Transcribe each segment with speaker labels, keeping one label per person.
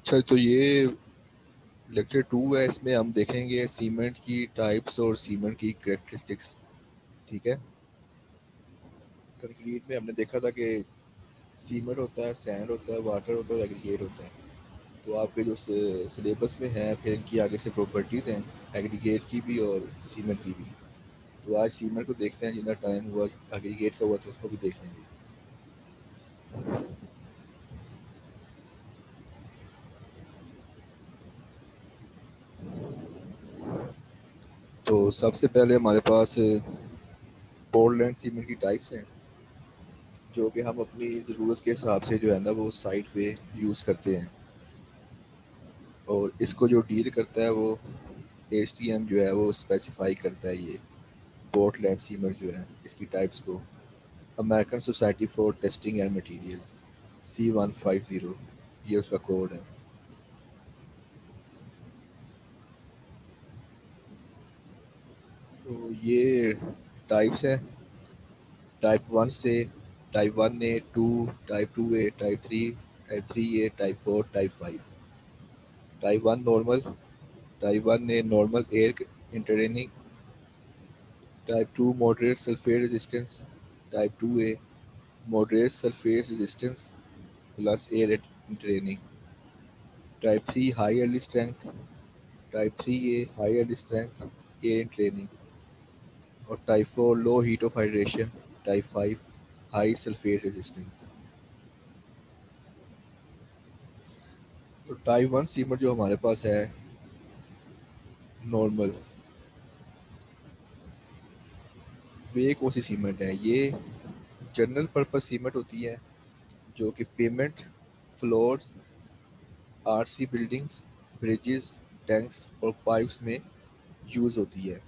Speaker 1: अच्छा, तो ये लेक्चर 2 है। इसमें हम देखेंगे सीमेंट की टाइप्स और सीमेंट की करेक्टरिस्टिक्स। ठीक है। कंक्रीट में हमने देखा था कि सीमेंट होता है, सैंड होता है, वाटर होता है और एग्रीगेट होता है। तो आपके जो सिलेबस में है फिर इनकी आगे से प्रॉपर्टीज़ हैं, एग्रीगेट की भी और सीमेंट की भी। तो आज सीमेंट को देखते हैं, जितना टाइम हुआ एग्रीगेट का हुआ तो उसको भी देख लेंगे। तो सबसे पहले हमारे पास पोर्टलैंड सीमेंट की टाइप्स हैं, जो कि हम अपनी ज़रूरत के हिसाब से जो है ना वो साइट पे यूज़ करते हैं। और इसको जो डील करता है वो एसटीएम जो है वो स्पेसिफाई करता है ये पोर्टलैंड सीमेंट जो है इसकी टाइप्स को। American society for testing and materials C150, ये उसका कोड है। तो ये टाइप्स हैं टाइप 1 से type 1A, 2, type 2A, type 3, type 3A, type 4, type 5। Type 1 normal, type 1A normal air entraining, type 2 moderate sulphate resistance, type 2A moderate sulphate resistance plus air entraining, type 3 high early strength, type 3A high early strength air entraining, और type 4 low heat of hydration, type 5 high sulphate resistance. तो type 1 cement जो हमारे पास है normal, वे कौन सी cement है? ये general purpose cement होती है, जो कि payment, floors, RC buildings, bridges, tanks और पाइप्स में यूज़ होती है।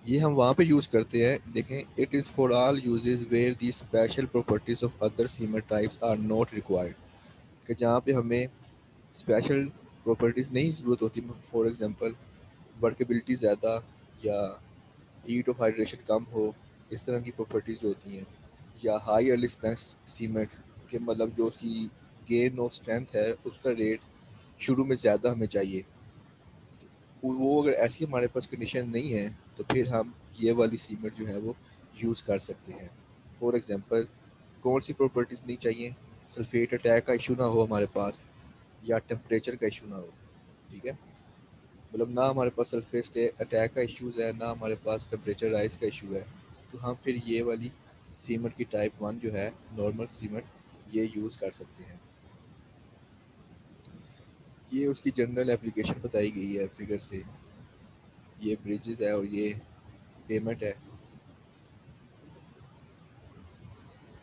Speaker 1: ये हम वहाँ पे यूज़ करते हैं, देखें, it is for all uses where the special properties of other cement types are not required, कि जहाँ पे हमें स्पेशल प्रॉपर्टीज़ नहीं ज़रूरत होती। फॉर एग्जांपल वर्केबिलिटी ज़्यादा या हीट ऑफ हाइड्रेशन कम हो, इस तरह की प्रॉपर्टीज़ होती हैं। या हाई अर्ली स्ट्रेंथ सीमेंट के मतलब जो उसकी गेन ऑफ स्ट्रेंथ है उसका रेट शुरू में ज़्यादा हमें चाहिए। वो अगर ऐसी हमारे पास कंडीशन नहीं है तो फिर हम ये वाली सीमेंट जो है वो यूज़ कर सकते हैं। फॉर एग्जांपल कौन सी प्रॉपर्टीज़ नहीं चाहिए? सल्फेट अटैक का इशू ना हो हमारे पास, या टेम्परेचर का इशू ना हो। ठीक है, मतलब ना हमारे पास सल्फेट अटैक का इश्यूज़ है, ना हमारे पास टेम्परेचर राइज का इशू है, तो हम फिर ये वाली सीमेंट की टाइप 1 जो है नॉर्मल सीमेंट ये यूज़ कर सकते हैं। ये उसकी जनरल एप्लीकेशन बताई गई है फिगर से। ये ब्रिजेस है और ये पेमेंट है।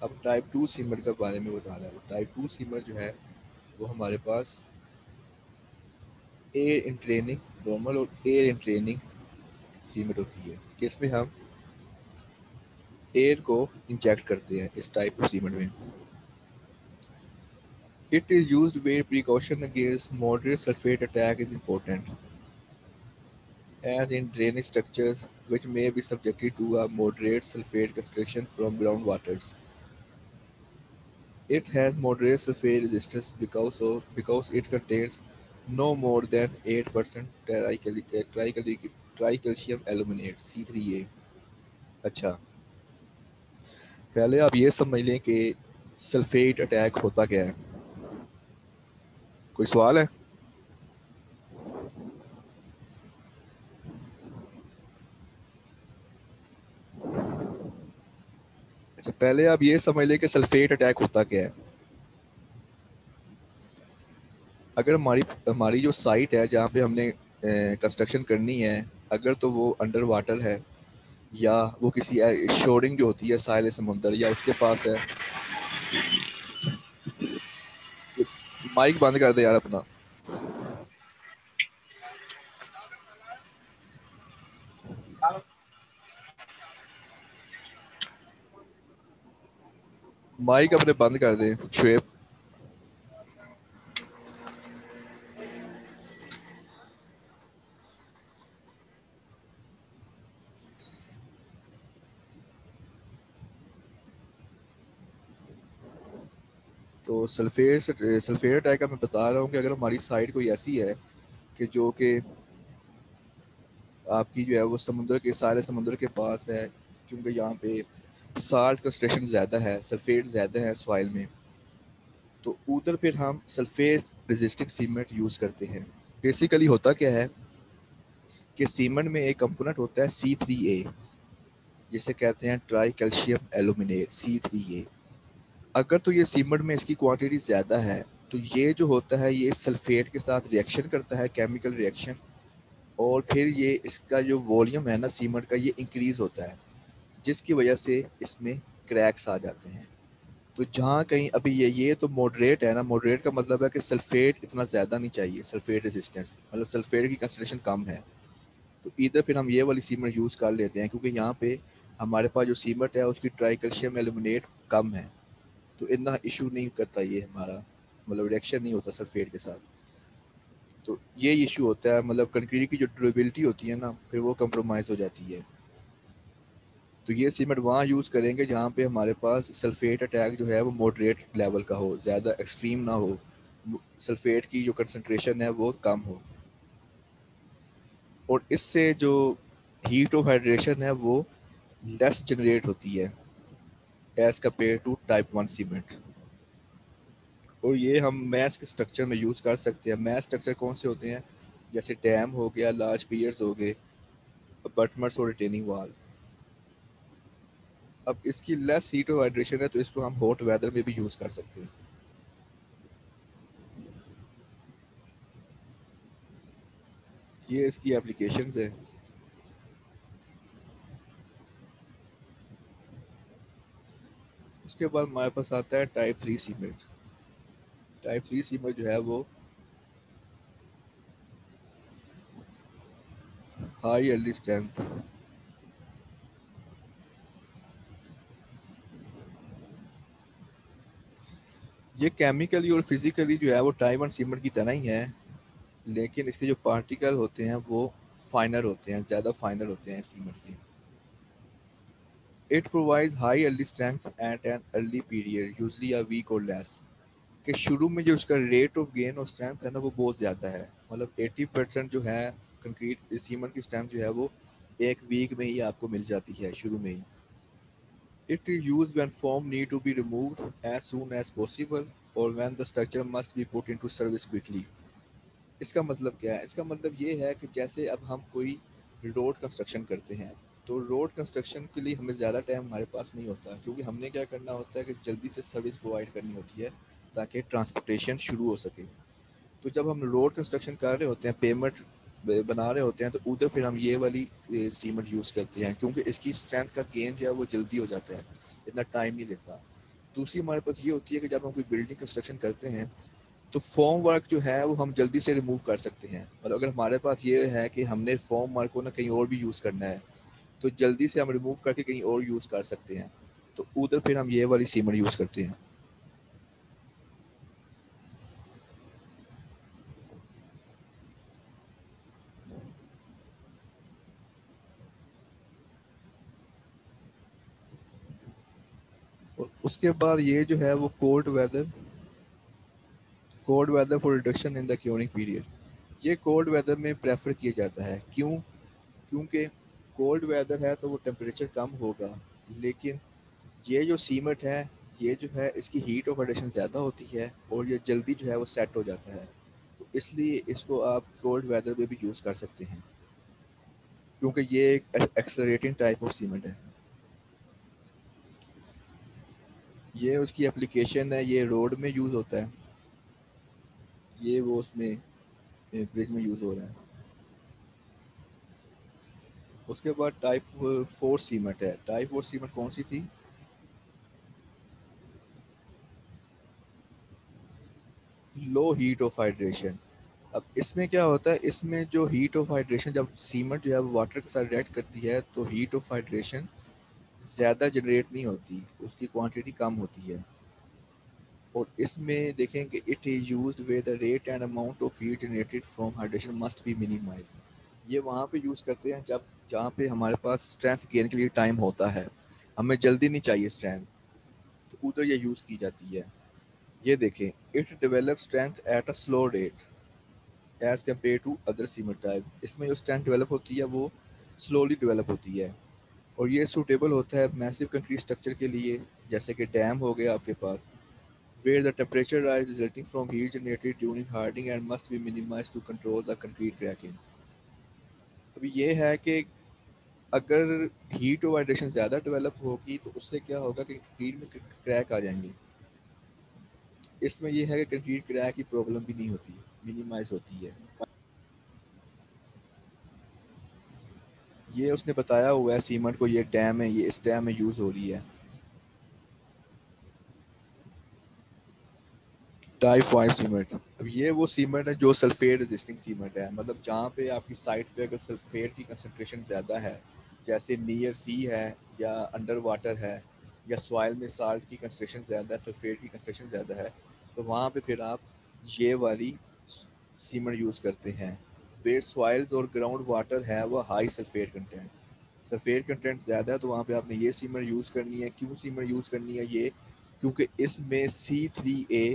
Speaker 1: अब टाइप 2 सीमेंट के बारे में बता रहा है। टाइप 2 सीमेंट जो है वो हमारे पास एयर इंट्रेनिंग नॉर्मल और एयर इंट्रेनिंग सीमेंट होती है, कि इसमें हम एयर को इंजेक्ट करते हैं इस टाइप ऑफ सीमेंट में। It is used where precaution against moderate sulfate attack is important, as in drainage structures which may be subjected to a moderate sulfate construction from groundwaters. It has moderate sulfate resistance because it contains no more than 8% tricalcium aluminate C3A। अच्छा, पहले आप ये समझ लें कि sulphate attack होता क्या है। कोई सवाल है? अच्छा, पहले आप ये समझ लें कि सल्फेट अटैक होता क्या है। अगर हमारी हमारी जो साइट है जहाँ पे हमने कंस्ट्रक्शन करनी है, अगर तो वो अंडर वाटर है या वो किसी शोरिंग जो होती है साहिल समुंदर या उसके पास है। माइक बंद कर दे यार अपना। माइक अपने बंद कर दे शुएब। तो सल्फेट टाइप का मैं बता रहा हूँ कि अगर हमारी साइड कोई ऐसी है कि जो कि आपकी जो है वो समुद्र के सारे समुद्र के पास है, क्योंकि यहाँ पे साल्ट कंसंट्रेशन ज़्यादा है, सल्फेट ज़्यादा है सॉइल में, तो उधर फिर हम सल्फेट रेजिस्टिंग सीमेंट यूज़ करते हैं। बेसिकली होता क्या है कि सीमेंट में एक कंपोनेंट होता है C3A, जिसे कहते हैं ट्राई कैल्शियम एल्यूमिनेट, C3A। अगर तो ये सीमेंट में इसकी क्वांटिटी ज़्यादा है, तो ये जो होता है ये सल्फेट के साथ रिएक्शन करता है, केमिकल रिएक्शन, और फिर ये इसका जो वॉल्यूम है ना सीमेंट का, ये इंक्रीज़ होता है, जिसकी वजह से इसमें क्रैक्स आ जाते हैं। तो जहाँ कहीं अभी ये तो मॉडरेट है ना, मॉडरेट का मतलब है कि सल्फेट इतना ज़्यादा नहीं चाहिए, सल्फेट रेजिस्टेंस मतलब सल्फेट की कंसंट्रेशन कम है, तो इधर फिर हम ये वाली सीमेंट यूज़ कर लेते हैं, क्योंकि यहाँ पे हमारे पास जो सीमेंट है उसकी ट्राई कैल्शियम एल्यूमिनेट कम है, तो इतना इशू नहीं करता ये हमारा, मतलब रिएक्शन नहीं होता सल्फेट के साथ। तो ये इशू होता है, मतलब कंक्रीट की जो ड्यूरेबिलिटी होती है ना, फिर वो कंप्रोमाइज़ हो जाती है। तो ये सीमेंट वहाँ यूज़ करेंगे जहाँ पे हमारे पास सल्फेट अटैक जो है वो मॉडरेट लेवल का हो, ज़्यादा एक्सट्रीम ना हो, सल्फेट की जो कंसंट्रेशन है वो कम हो, और इससे जो हीट ऑफ हाइड्रेशन है वो लेस जनरेट होती है as compare to type 1 cement. और ये हम मैस के स्ट्रक्चर में यूज़ कर सकते हैं। मैस स्ट्रक्चर कौन से होते हैं, जैसे डैम हो गया, लार्ज पियर्स हो गए, अबटमेंट्स और रिटेनिंग वाल्स। अब इसकी लेस हीट ऑफ हाइड्रेशन है, तो इसको हम हॉट वेदर में भी यूज़ कर सकते हैं। ये इसकी एप्लीकेशंस है। उसके बाद हमारे पास आता है टाइप 3 सीमेंट। टाइप 3 सीमेंट जो है वो हाई अर्ली स्ट्रेंथ। ये केमिकली और फिजिकली जो है वो टाइप 1 सीमेंट की तरह ही है, लेकिन इसके जो पार्टिकल होते हैं वो फाइनर होते हैं, ज़्यादा फाइनर होते हैं सीमेंट के। It provides high early strength at an early period, usually a week और लेस। कि शुरू में जो उसका रेट ऑफ गेन और स्ट्रेंथ है ना वो बहुत ज़्यादा है, मतलब 80% जो है कंक्रीट सीमेंट की स्ट्रेंथ जो है वो एक वीक में ही आपको मिल जाती है शुरू में ही। It is use when form need to be removed as soon as possible और when the structure must be put into service quickly. इसका मतलब क्या है, इसका मतलब ये है कि जैसे अब हम कोई रोड कंस्ट्रक्शन करते हैं, तो रोड कंस्ट्रक्शन के लिए हमें ज़्यादा टाइम हमारे पास नहीं होता, क्योंकि हमने क्या करना होता है कि जल्दी से सर्विस प्रोवाइड करनी होती है ताकि ट्रांसपोर्टेशन शुरू हो सके। तो जब हम रोड कंस्ट्रक्शन कर रहे होते हैं, पेमेंट बना रहे होते हैं, तो उधर फिर हम ये वाली सीमेंट यूज़ करते हैं, क्योंकि इसकी स्ट्रेंथ का गेन जो है वो जल्दी हो जाता है, इतना टाइम नहीं लेता। दूसरी हमारे पास ये होती है कि जब हम कोई बिल्डिंग कंस्ट्रक्शन करते हैं, तो फॉर्म वर्क जो है वो हम जल्दी से रिमूव कर सकते हैं। मतलब अगर हमारे पास ये है कि हमने फॉर्म वर्क को ना कहीं और भी यूज़ करना है, तो जल्दी से हम रिमूव करके कहीं और यूज़ कर सकते हैं, तो उधर फिर हम ये वाली सीमेंट यूज़ करते हैं। और उसके बाद ये जो है वो cold weather for reduction in the curing period, ये कोल्ड वेदर में प्रेफर किया जाता है। क्यों? क्योंकि कोल्ड वेदर है तो वो टेम्परेचर कम होगा, लेकिन ये जो सीमेंट है, ये जो है इसकी हीट ऑफ एडिशन ज़्यादा होती है और ये जल्दी जो है वो सेट हो जाता है, तो इसलिए इसको आप कोल्ड वेदर में भी यूज़ कर सकते हैं, क्योंकि ये एक एक्सलरेटिंग टाइप ऑफ सीमेंट है। ये उसकी एप्लीकेशन है, ये रोड में यूज़ होता है, ये वो उसमें ब्रिज में यूज़ हो रहा है। उसके बाद टाइप 4 सीमेंट है। टाइप 4 सीमेंट कौन सी थी? लो हीट ऑफ हाइड्रेशन। अब इसमें क्या होता है, इसमें जो हीट ऑफ हाइड्रेशन, जब सीमेंट जो है वो वाटर के साथ रिएक्ट करती है, तो हीट ऑफ हाइड्रेशन ज़्यादा जनरेट नहीं होती, उसकी क्वांटिटी कम होती है। और इसमें देखेंगे it is used where the rate and amount of heat generated from hydration must be minimize. ये वहाँ पे यूज़ करते हैं जब जहाँ पे हमारे पास स्ट्रेंथ गेन के लिए टाइम होता है, हमें जल्दी नहीं चाहिए स्ट्रेंथ, तो उधर ये यूज़ की जाती है। ये देखें, it develop strength at a slow rate as compare to other cement type. इसमें जो स्ट्रेंथ डेवलप होती है वो स्लोली डेवलप होती है, और ये सूटेबल होता है मैसिव कंक्रीट स्ट्रक्चर के लिए, जैसे कि डैम हो गया आपके पास, where the temperature rise resulting from heat generated during hardening and must be minimized to control the concrete cracking। अब ये है कि अगर हीट और वाइब्रेशन ज़्यादा डेवलप होगी तो उससे क्या होगा कि कंक्रीट में क्रैक आ जाएंगे। इसमें यह है कि कंक्रीट क्रैक की प्रॉब्लम भी नहीं होती, मिनिमाइज होती है। ये उसने बताया हुआ है सीमेंट को, ये डैम है, ये इस डैम में यूज़ हो रही है। टाइप 5 सीमेंट, अब ये वो सीमेंट है जो सल्फेट रेजिस्टिंग सीमेंट है, मतलब जहाँ पे आपकी साइट पे अगर सल्फेट की कंसनट्रेशन ज़्यादा है, जैसे नियर सी है या अंडर वाटर है या सॉइल में साल्ट की कंसनट्रेशन ज़्यादा है, सल्फेट की कंसनट्रेशन ज़्यादा है, तो वहाँ पे फिर आप ये वाली सीमेंट यूज़ करते हैं। वेयर सॉइल्स और ग्राउंड वाटर है वो high sulphate content, sulphate content ज़्यादा है, तो वहाँ पे आपने ये सीमेंट यूज़ करनी है। क्यों सीमेंट यूज़ करनी है ये? क्योंकि इसमें C3A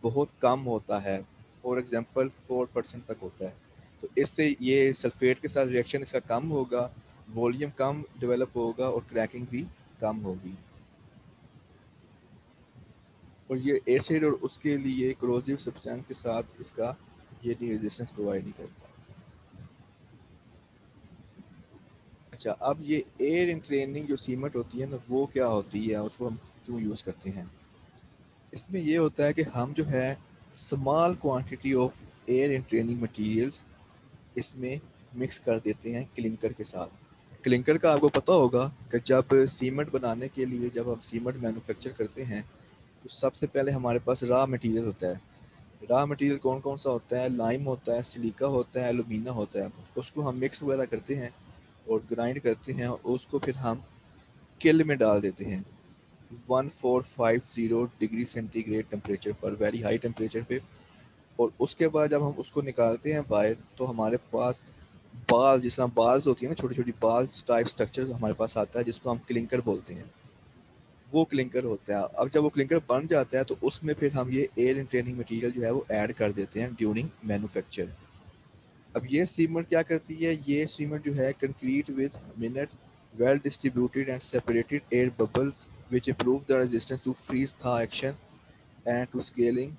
Speaker 1: बहुत कम होता है, फॉर एग्जांपल 4% तक होता है। तो इससे ये सल्फेट के साथ रिएक्शन इसका कम होगा, वॉल्यूम कम डेवलप होगा और क्रैकिंग भी कम होगी। और ये एसिड और उसके लिए क्रोजिव सब्सटेंस के साथ इसका ये नहीं रेजिस्टेंस प्रोवाइड नहीं करता। अच्छा, अब ये एयर इंट्रेनिंग जो सीमेंट होती है ना, वो क्या होती है, उसको हम क्यों यूज़ करते हैं? इसमें ये होता है कि हम जो है small quantity of air entraining materials इसमें मिक्स कर देते हैं क्लिंकर के साथ। क्लिंकर का आपको पता होगा कि जब सीमेंट बनाने के लिए जब हम सीमेंट मैन्युफैक्चर करते हैं तो सबसे पहले हमारे पास रॉ मटेरियल होता है। रॉ मटेरियल कौन कौन सा होता है? लाइम होता है, सिलिका होता है, एलुमिना होता है। उसको हम मिक्स वगैरह करते हैं और ग्राइंड करते हैं, और उसको फिर हम किल में डाल देते हैं 1450 डिग्री सेंटीग्रेड टेम्परेचर पर, वेरी हाई टेम्परेचर पे। और उसके बाद जब हम उसको निकालते हैं बाहर तो हमारे पास बाल, जिस तरह बाल्स होती है ना, छोटी छोटी बाल्स टाइप स्ट्रक्चर हमारे पास आता है, जिसको हम क्लिंकर बोलते हैं। वो क्लिंकर होता है। अब जब वो क्लिंकर बन जाता है तो उसमें फिर हम ये एयर इंट्रेनिंग मटेरियल जो है वो ऐड कर देते हैं ड्यूरिंग मैन्युफैक्चर। अब ये सीमेंट क्या करती है? ये सीमेंट जो है concrete with minute well distributed and separated air bubbles which improve the resistance to freeze thaw action and to scaling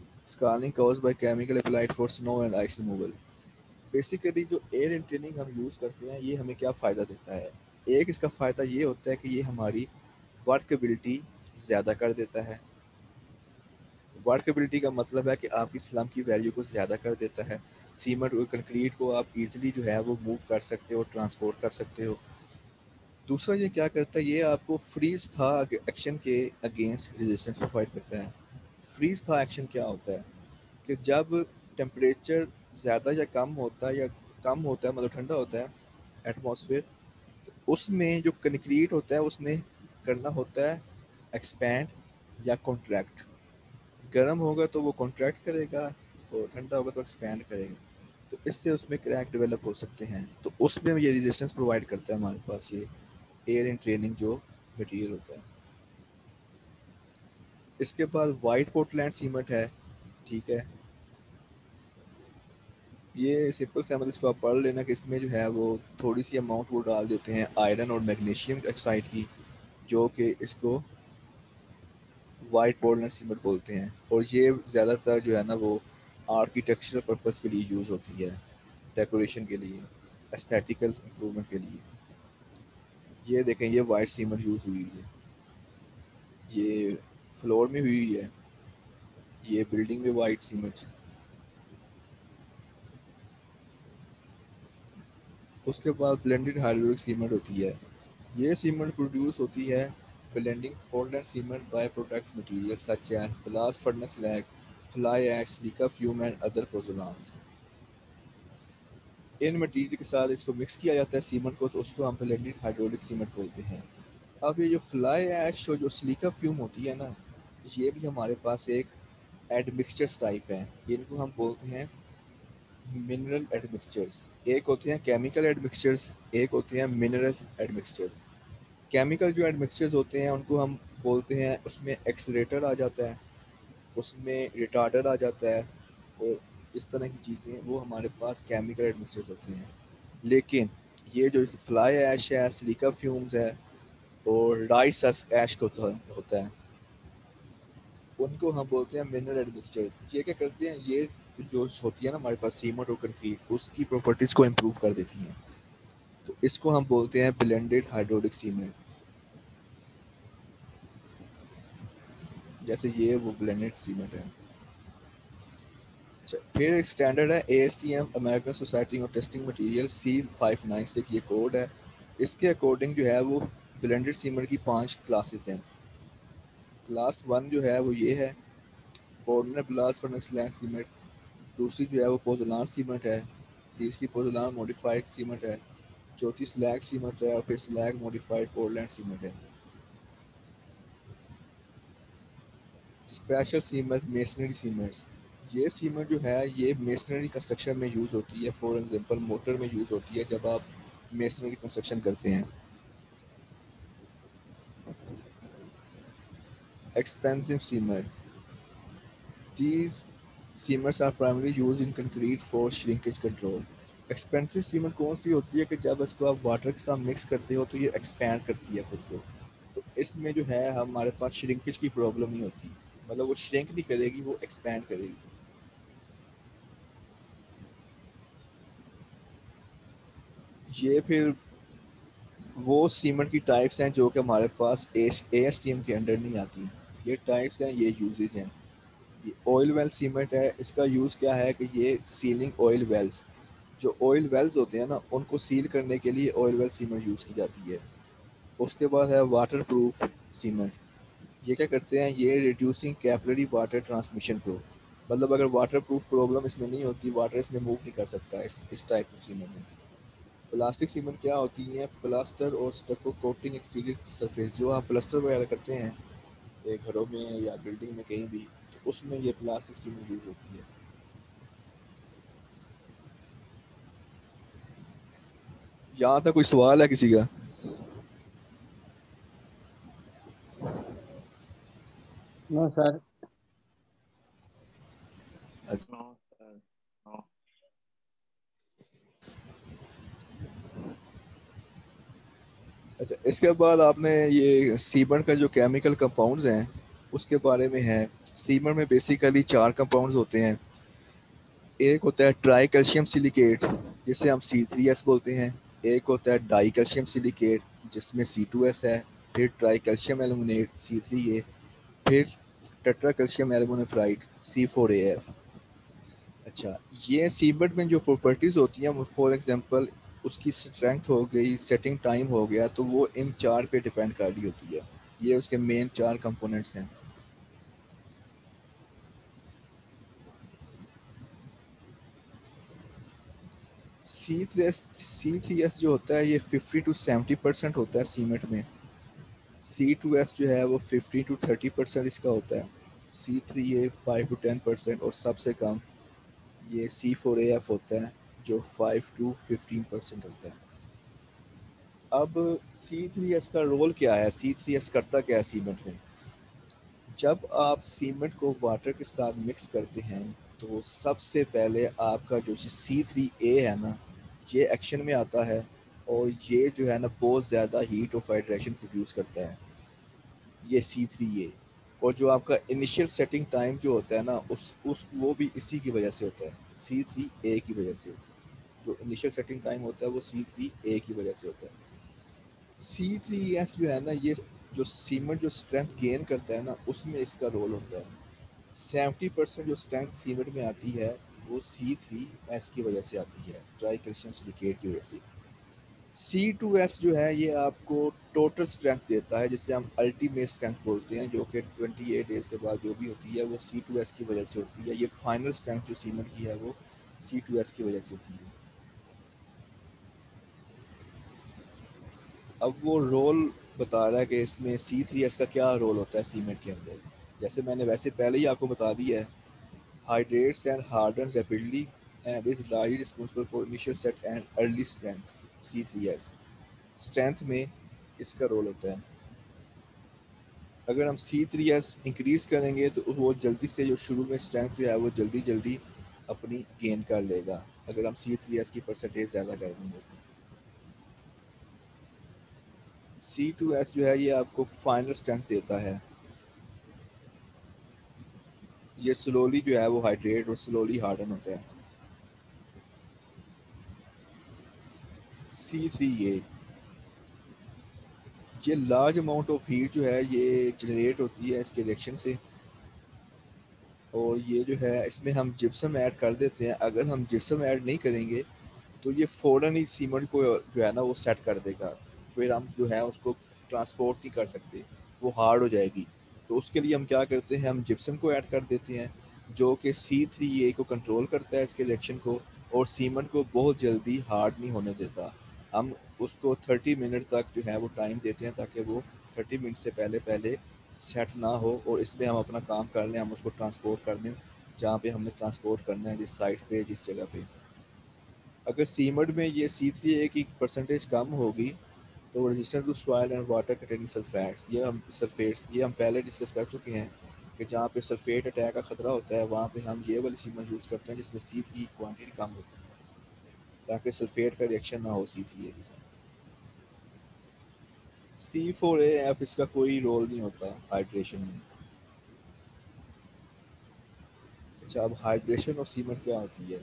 Speaker 1: caused by chemical applied for snow and ice removal। Basically जो air entraining हम use करते हैं ये हमें क्या फ़ायदा देता है? एक इसका फ़ायदा ये होता है कि ये हमारी वर्कबिलिटी ज़्यादा कर देता है। वर्कबिलिटी का मतलब है कि आपकी स्लम की वैल्यू को ज़्यादा कर देता है। सीमेंट और कंक्रीट को आप इजीली जो है वो मूव कर सकते हो, ट्रांसपोर्ट कर सकते हो। दूसरा ये क्या करता है, ये आपको फ्रीज था एक्शन के अगेंस्ट रेजिस्टेंस प्रोवाइड करता है। फ्रीज था एक्शन क्या होता है कि जब टेम्परेचर ज़्यादा या कम होता है, या कम होता है मतलब ठंडा होता है एटमॉस्फेयर, तो उसमें जो कंक्रीट होता है उसने करना होता है एक्सपैंड या कॉन्ट्रैक्ट। गर्म होगा तो वो कॉन्ट्रैक्ट करेगा और ठंडा होगा तो एक्सपैंड करेगा। तो इससे उसमें क्रैक डेवलप हो सकते हैं, तो उसमें ये रेजिस्टेंस प्रोवाइड करता है हमारे पास ये एयर इन ट्रेनिंग जो मटेरियल होता है। इसके बाद वाइट पोर्टलैंड सीमेंट है, ठीक है। ये सिंपल सा मतलब इसको आप पढ़ लेना कि इसमें जो है वो थोड़ी सी अमाउंट वो डाल देते हैं आयरन और मैग्नीशियम ऑक्साइड की, जो कि इसको वाइट पोर्टलैंड सीमेंट बोलते हैं। और ये ज़्यादातर जो है ना वो आर्किटेक्चरल पर्पस के लिए यूज़ होती है, डेकोरेशन के लिए, एस्थेटिकल इम्प्रूवमेंट के लिए। ये देखें, ये वाइट सीमेंट यूज़ हुई है, ये फ्लोर में हुई है, ये बिल्डिंग में वाइट सीमेंट। उसके बाद ब्लेंडेड हाइड्रोलिक सीमेंट होती है। ये सीमेंट प्रोड्यूस होती है blending Portland cement by product material such as blast furnace slag, fly ash, silica fume and other pozzolans. इन मटेरियल के साथ इसको मिक्स किया जाता है सीमेंट को, तो उसको हम ब्लेंडेड हाइड्रोलिक सीमेंट बोलते हैं। अब ये जो फ्लाई ऐश और जो सिलिका फ्यूम होती है ना, ये भी हमारे पास एक एडमिक्सचर्स टाइप है। इनको हम बोलते हैं मिनरल एडमिक्सचर्स। एक होते हैं केमिकल एडमिक्सचर्स, एक होते हैं मिनरल एडमिक्सचर्स। केमिकल जो एडमिक्सचर्स होते हैं उनको हम बोलते हैं, उसमें एक्सलेटर आ जाता है, उसमें रिटार्डर आ जाता है और इस तरह की चीज़ें वो हमारे पास केमिकल एडमिक्सचर्स होते हैं। लेकिन ये जो फ्लाई ऐश है, सिलिका फ्यूम्स है और राइस ऐश को होता है, उनको हम बोलते हैं मिनरल एडमिक्सचर। ये क्या करते हैं, ये जो होती है ना हमारे पास सीमेंट और कंक्रीट, उसकी प्रॉपर्टीज़ को इम्प्रूव कर देती हैं। तो इसको हम बोलते हैं ब्लेंडेड हाइड्रोलिक सीमेंट। जैसे ये वो ब्लेंडेड सीमेंट है। अच्छा, फिर एक स्टैंडर्ड है ASTM, American society of testing material C596, ये कोड है। इसके अकॉर्डिंग जो है वो ब्लेंडेड सीमेंट की 5 क्लासेस हैं। क्लास 1 जो है वो ये है, ordinary blast furnace slag cement. दूसरी जो है वो पोजोलान सीमेंट है। तीसरी पोजोलान मॉडिफाइड सीमेंट है। चौथी स्लैग सीमेंट है और फिर स्लैग मॉडिफाइड पोर्टलैंड सीमेंट है। स्पेशल सीमेंट मेसनरी सीमेंट्स, ये सीमेंट जो है ये मेसनरी कंस्ट्रक्शन में यूज़ होती है। फॉर एग्जांपल मोटर में यूज़ होती है जब आप मेसनरी कंस्ट्रक्शन करते हैं। Expansive cement, these cements are primary use in concrete for shrinkage control. Expansive cement कौन सी होती है कि जब इसको आप वाटर के साथ मिक्स करते हो तो ये एक्सपैंड करती है खुद को। तो इसमें जो है हमारे पास श्रिंकेज की प्रॉब्लम नहीं होती, मतलब वो श्रिंक नहीं करेगी, वो एक्सपैंड करेगी। ये फिर वो सीमेंट की टाइप्स हैं जो कि हमारे पास ASTM के अंडर नहीं आती। ये टाइप्स हैं, ये यूजेज हैं। ये ऑयल वेल सीमेंट है, इसका यूज़ क्या है कि ये सीलिंग ऑयल वेल्स, जो ऑयल वेल्स होते हैं ना उनको सील करने के लिए ऑयल वेल सीमेंट यूज़ की जाती है। उसके बाद है वाटर प्रूफ सीमेंट। ये क्या करते हैं, ये रिड्यूसिंग कैपिलरी वाटर ट्रांसमिशन को, मतलब अगर वाटर प्रूफ प्रॉब्लम इसमें नहीं होती, वाटर इसमें मूव नहीं कर सकता इस टाइप ऑफ सीमेंट में। प्लास्टिक सीमेंट क्या होती है, प्लास्टर और स्टको कोटिंग एक्सटीरियर सरफेस, जो आप प्लास्टर वगैरह करते हैं घरों में या बिल्डिंग में कहीं भी, तो उसमें ये प्लास्टिक सीमेंट यूज होती है। यहाँ तक कोई सवाल है किसी का?
Speaker 2: No sir.
Speaker 3: No sir, no.
Speaker 1: अच्छा, इसके बाद आपने ये सीमेंट का जो केमिकल कंपाउंड्स हैं उसके बारे में है। सीमेंट में बेसिकली 4 कंपाउंड्स होते हैं। एक होता है ट्राई कैल्शियम सिलिकेट, जिसे हम C3S बोलते हैं। एक होता है डाई कैल्शियम सिलिकेट, जिसमें C2S है। फिर ट्राई कैल्शियम एलुमिनेट C3A। फिर टेट्रा कैल्शियम एल्युमिनेफ्राइड C4AF। अच्छा, ये सीमेंट में जो प्रॉपर्टीज़ होती हैं, फॉर एग्जांपल उसकी स्ट्रेंथ हो गई, सेटिंग टाइम हो गया, तो वो इन 4 पे डिपेंड कर रही होती है। ये उसके मेन 4 कंपोनेंट्स हैं। C3S जो होता है ये 50 to 70% होता है सीमेंट में। C2S जो है वो 50 to 30% इसका होता है। C3A 5 to 10% और सबसे कम ये C4AF होता है, जो 5 to 15% होता है। अब C3S का रोल क्या है, C3S करता क्या है सीमेंट में? जब आप सीमेंट को वाटर के साथ मिक्स करते हैं तो सबसे पहले आपका जो C3A है ना, ये एक्शन में आता है और ये जो है ना बहुत ज़्यादा हीट ऑफ हाइड्रेशन प्रोड्यूस करता है, ये C3A। और जो आपका इनिशियल सेटिंग टाइम जो होता है ना उस वो भी इसी की वजह से होता है, C3A की वजह से। जो इनिशियल सेटिंग टाइम होता है वो C3A की वजह से होता है। C3S जो है ना, ये जो सीमेंट जो स्ट्रेंथ गेन करता है ना उसमें इसका रोल होता है। 70% जो स्ट्रेंथ सीमेंट में आती है वो C3S की वजह से आती है, ट्राई कैल्शियम सिलिकेट की वजह से। C2S जो है ये आपको टोटल स्ट्रेंथ देता है, जिसे हम अल्टीमेट स्ट्रेंथ बोलते हैं, जो कि 28 डेज के बाद जो भी होती है वो C2S की वजह से होती है। ये फाइनल स्ट्रेंथ जो सीमेंट की है वो C2S की वजह से होती है। अब वो रोल बता रहा है कि इसमें C3S का क्या रोल होता है सीमेंट के अंदर। जैसे मैंने वैसे पहले ही आपको बता दिया है, hydrates and hardens rapidly and is largely responsible for initial set and early strength C3S। Strength में इसका रोल होता है। अगर हम C3S इंक्रीज़ करेंगे तो वो जल्दी से जो शुरू में स्ट्रेंथ जो है वो जल्दी जल्दी अपनी गेन कर लेगा, अगर हम C3S की परसेंटेज ज़्यादा कर देंगे तो। C2S जो है ये आपको फाइनल स्ट्रेंथ देता है, ये स्लोली जो है वो हाइड्रेट और स्लोली हार्डन होता है। C3A ये लार्ज अमाउंट ऑफ हीट जो है ये जनरेट होती है इसके रिएक्शन से, और ये जो है इसमें हम जिप्सम ऐड कर देते हैं। अगर हम जिप्सम ऐड नहीं करेंगे तो ये फ़ौरन ही सीमेंट को जो है ना वो सेट कर देगा, फिर हम जो है उसको ट्रांसपोर्ट नहीं कर सकते, वो हार्ड हो जाएगी। तो उसके लिए हम क्या करते हैं, हम जिप्सम को ऐड कर देते हैं जो कि C3A को कंट्रोल करता है इसके रिएक्शन को, और सीमेंट को बहुत जल्दी हार्ड नहीं होने देता। हम उसको 30 मिनट तक जो है वो टाइम देते हैं ताकि वो 30 मिनट से पहले पहले सेट ना हो, और इसमें हम अपना काम कर लें, हम उसको ट्रांसपोर्ट कर दें जहाँ पे हमने ट्रांसपोर्ट करना है, जिस साइट पे जिस जगह पे। अगर सीमेंट में ये C3A की परसेंटेज कम होगी तो resistant to soil and water containing sulphates, ये हम पहले डिस्कस कर चुके हैं कि जहाँ पे सल्फेट अटैक का खतरा होता है वहाँ पे हम ये वाली सीमेंट यूज़ करते हैं जिसमें C3 की क्वांटिटी कम होती है, ताकि सल्फेट का रिएक्शन ना हो C3A के साथ। C4AF इसका कोई रोल नहीं होता हाइड्रेशन में। अच्छा, अब हाइड्रेशन ऑफ सीमेंट क्या होती है?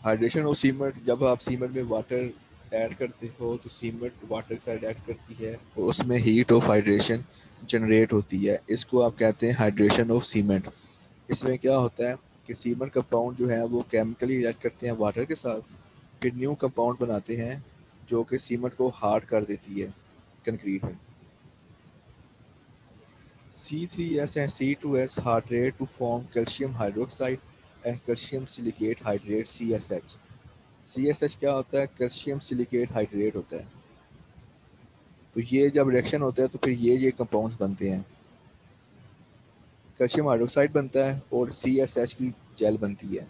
Speaker 1: हाइड्रेशन ऑफ सीमेंट, जब आप सीमेंट में वाटर ऐड करते हो तो सीमेंट वाटर के साथ ऐड करती है और उसमें हीट ऑफ हाइड्रेशन जनरेट होती है, इसको आप कहते हैं हाइड्रेशन ऑफ सीमेंट। इसमें क्या होता है कि सीमेंट कंपाउंड जो है वो केमिकली रिएक्ट करते हैं वाटर के साथ, फिर न्यू कंपाउंड बनाते हैं जो कि सीमेंट को हार्ड कर देती है कंक्रीट में। C3S and C2S hydrate to form calcium hydroxide and calcium silicate hydrate CSH। CSH क्या होता है? कैल्शियम सिलिकेट हाइड्रेट होता है। तो ये जब रिएक्शन होता है तो फिर ये कंपाउंड्स बनते हैं, कैल्शियम हाइड्रोक्साइड बनता है और CSH की जेल बनती है।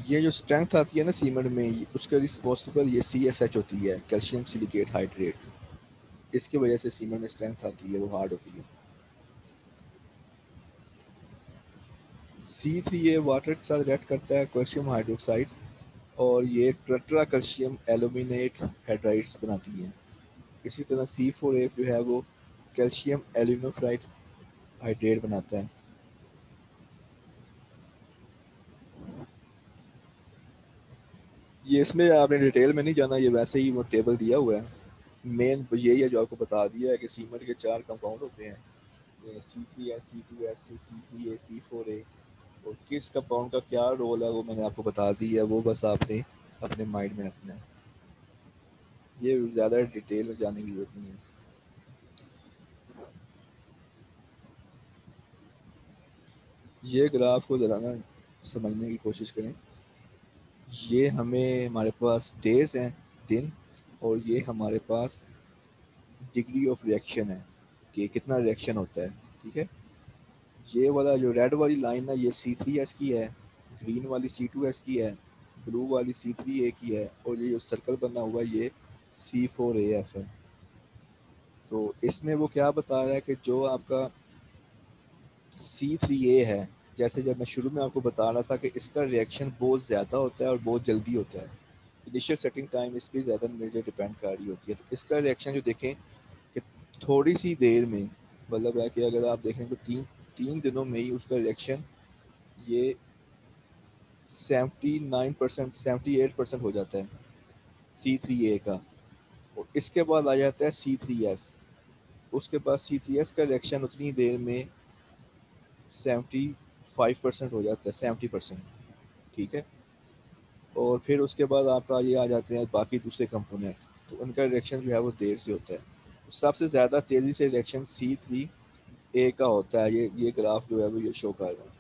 Speaker 1: ये जो स्ट्रेंथ आती है ना सीमेंट में, उसका रिस्पॉन्सिबल ये CSH होती है, कैल्शियम सिलिकेट हाइड्रेट। इसकी वजह से सीमेंट में स्ट्रेंथ आती है, वो हार्ड होती है। C3A वाटर के साथ रिएक्ट करता है कैल्शियम हाइड्रोक्साइड, और ये टेट्रा कैल्शियम एल्यूमिनेट हाइड्राइड्स बनाती है। इसी तरह C4A जो है वो कैल्शियम एल्यूमिनाइड हाइड्रेट बनाता है। ये इसमें आपने डिटेल में नहीं जाना, ये वैसे ही वो टेबल दिया हुआ है। मेन यही है जो आपको बता दिया है कि सीमेंट के 4 कंपाउंड होते हैं, C3S, C2S, C3A, C4A, और किस कंपाउंड का क्या रोल है वो मैंने आपको बता दी है, वो बस आपने अपने माइंड में रखना है, ये ज़्यादा डिटेल में जाने की जरूरत नहीं है। ये ग्राफ को ज़रा ना समझने की कोशिश करें। ये हमें हमारे पास डेज हैं, दिन, और ये हमारे पास डिग्री ऑफ रिएक्शन है कि कितना रिएक्शन होता है। ठीक है, ये वाला जो रेड वाली लाइन है ये C3S की है, ग्रीन वाली C2S की है, ब्लू वाली C3A की है, और ये जो सर्कल बना हुआ है ये C4AF है। तो इसमें वो क्या बता रहा है कि जो आपका C3A है, जैसे जब मैं शुरू में आपको बता रहा था कि इसका रिएक्शन बहुत ज़्यादा होता है और बहुत जल्दी होता है, इनिशियल सेटिंग टाइम इस पर ज़्यादा मेजर डिपेंड कर रही होती है। तो इसका रिएक्शन जो देखें कि थोड़ी सी देर में, मतलब है कि अगर आप देखें तो तीन तीन दिनों में ही उसका रिएक्शन ये 79%, 78% हो जाता है C3A का, और इसके बाद आ जाता है C3S। उसके बाद C3S का रिएक्शन उतनी देर में 75% हो जाता है, 70%। ठीक है, और फिर उसके बाद आपका ये आ जाते हैं बाकी दूसरे कंपोनेंट, तो उनका रिएक्शन जो है वो देर से होता है। सबसे ज़्यादा तेज़ी से रिएक्शन C3A का होता है, ये ग्राफ जो है वो ये शो कर रहा है।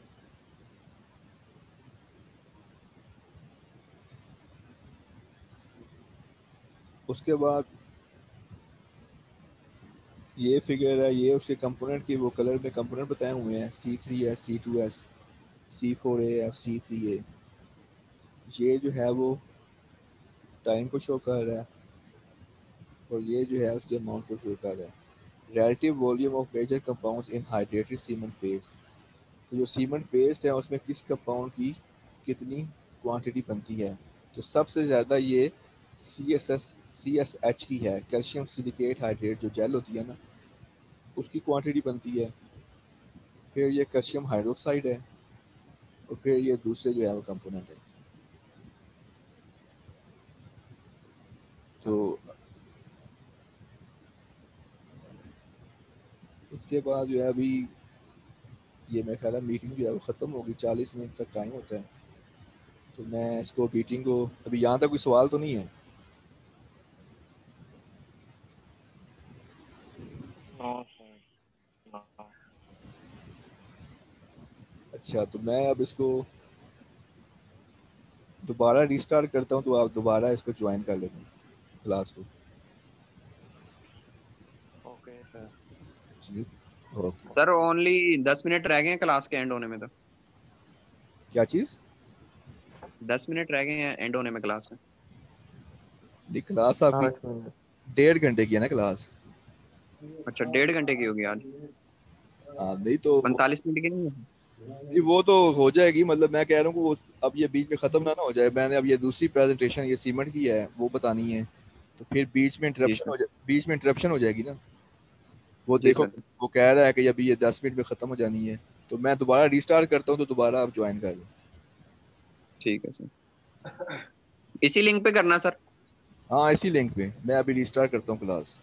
Speaker 1: उसके बाद ये फिगर है, ये उसके कंपोनेंट की वो कलर में कंपोनेंट बताए हुए हैं, C3S, C2S, C4AF, C3A। ये जो है वो टाइम को शो कर रहा है, और ये जो है उसके अमाउंट को शो कर रहा है। Relative volume of major compounds in hydrated cement paste, तो जो सीमेंट पेस्ट है उसमें किस कंपाउंड की कितनी क्वांटिटी बनती है। तो सबसे ज़्यादा ये CSH की है, कैल्शियम सिलिकेट हाइड्रेट जो जेल होती है ना, उसकी क्वांटिटी बनती है। फिर ये कैल्शियम हाइड्रोक्साइड है, और फिर ये दूसरे जो है वो कंपोनेंट है। तो इसके बाद जो है अभी ये मेरा ख्याल है मीटिंग जो है वो ख़त्म होगी, 40 मिनट तक टाइम होता है। तो मैं इसको मीटिंग को, अभी यहाँ तक कोई सवाल तो नहीं है?
Speaker 3: No, sir. No.
Speaker 1: अच्छा, तो मैं अब इसको दोबारा रीस्टार्ट करता हूँ, तो आप दोबारा इसको ज्वाइन कर लेना क्लास को।
Speaker 3: Okay, sir.
Speaker 1: जी, ओके।
Speaker 4: सर ओनली 10 मिनट रह गए हैं क्लास के एंड होने में, तो
Speaker 1: क्या चीज़?
Speaker 4: 10 मिनट रह गए हैं एंड होने में क्लास में।
Speaker 1: नहीं, क्लास आपकी
Speaker 2: 8 मिनट।
Speaker 1: 1.5 घंटे की है ना क्लास।
Speaker 4: अच्छा 1.5 घंटे की होगी आज,
Speaker 1: हाँ, नहीं तो
Speaker 4: 45 मिनट की नहीं है?
Speaker 1: नहीं, वो तो हो जाएगी, मतलब मैं कह रहा हूँ कि वो अब ये बीच में ख़त्म ना हो जाए। मैंने अब ये दूसरी प्रेजेंटेशन ये सीमेंट की है वो बतानी है, तो फिर
Speaker 4: जी सर।
Speaker 1: बीच में इंटरप्शन हो जाएगी ना। वो
Speaker 4: जी
Speaker 1: देखो,
Speaker 4: सर।
Speaker 1: वो कह रहा है कि अभी ये 10 मिनट में ख़त्म हो जानी है, तो मैं दोबारा रीस्टार्ट करता हूँ, तो दोबारा आप ज्वाइन कर लो।
Speaker 4: ठीक है सर, इसी लिंक पे करना सर।
Speaker 1: हाँ, इसी लिंक पे मैं अभी रीस्टार्ट करता हूँ क्लास।